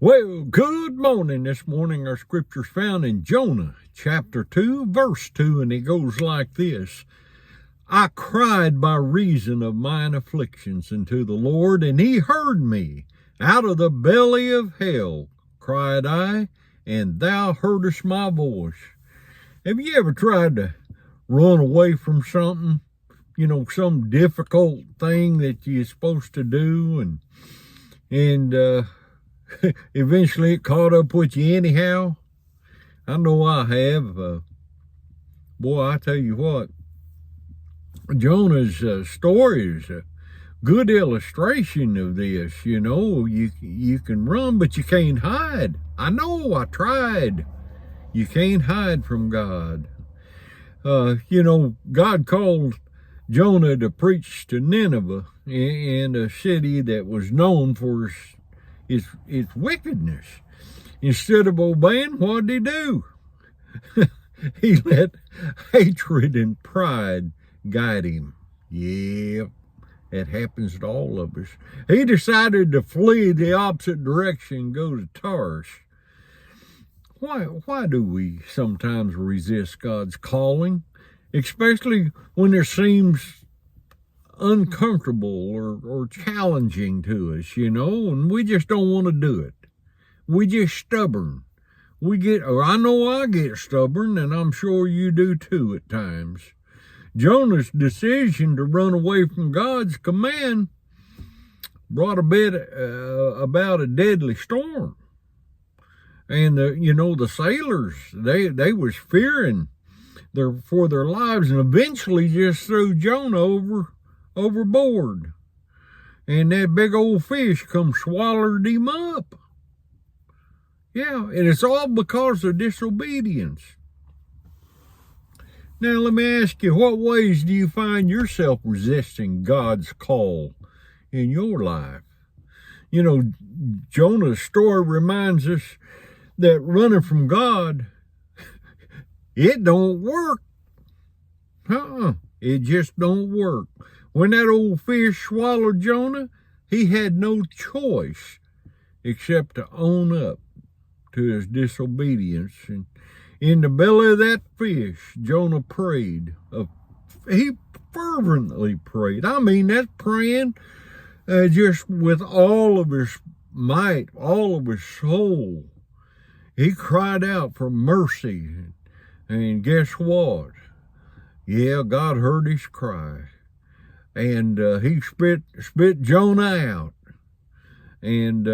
Well, good morning. This morning our scripture's found in Jonah chapter 2, verse 2, and it goes like this. I cried by reason of mine afflictions unto the Lord, and he heard me. Out of the belly of hell cried I, and thou heardest my voice. Have you ever tried to run away from something? Some difficult thing that you're supposed to do, and eventually it caught up with you anyhow? I know I have. Boy, I tell you what, Jonah's story is a good illustration of this. You can run, but you can't hide. I know, I tried. You can't hide from God. God called Jonah to preach to Nineveh, in a city that was known for its wickedness. Instead of obeying, what did he do? He let hatred and pride guide him. Yeah, that happens to all of us. He decided to flee the opposite direction and go to Tarshish. Why do we sometimes resist God's calling, especially when it seems uncomfortable or challenging to us, and we just don't want to do it? We just stubborn. I know I get stubborn, and I'm sure you do too at times. Jonah's decision to run away from God's command brought about a deadly storm. And the sailors, they was fearing for their lives, and eventually just threw Jonah overboard. And that big old fish come swallowed him up. Yeah, and it's all because of disobedience. Now let me ask you, what ways do you find yourself resisting God's call in your life? Jonah's story reminds us that running from God, it don't work. It just don't work. When that old fish swallowed Jonah, he had no choice except to own up to his disobedience. And in the belly of that fish, Jonah prayed. He fervently prayed. I mean, that's praying just with all of his might, all of his soul. He cried out for mercy. And guess what? Yeah, God heard his cry. And he spit Jonah out. And,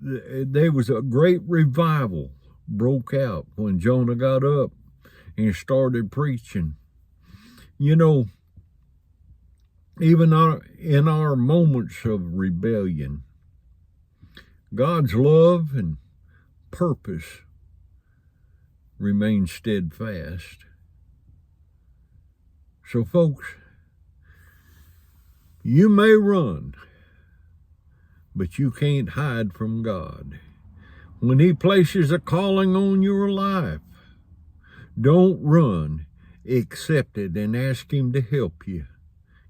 there was a great revival broke out when Jonah got up and started preaching. Even in our moments of rebellion, God's love and purpose remain steadfast. So folks, you may run, but you can't hide from God. When he places a calling on your life, don't run, accept it and ask him to help you,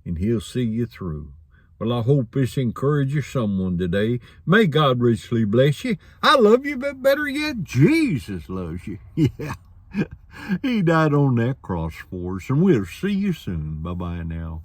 and he'll see you through. Well, I hope this encourages someone today. May God richly bless you. I love you, but better yet, Jesus loves you. Yeah. He died on that cross for us, and we'll see you soon. Bye-bye now.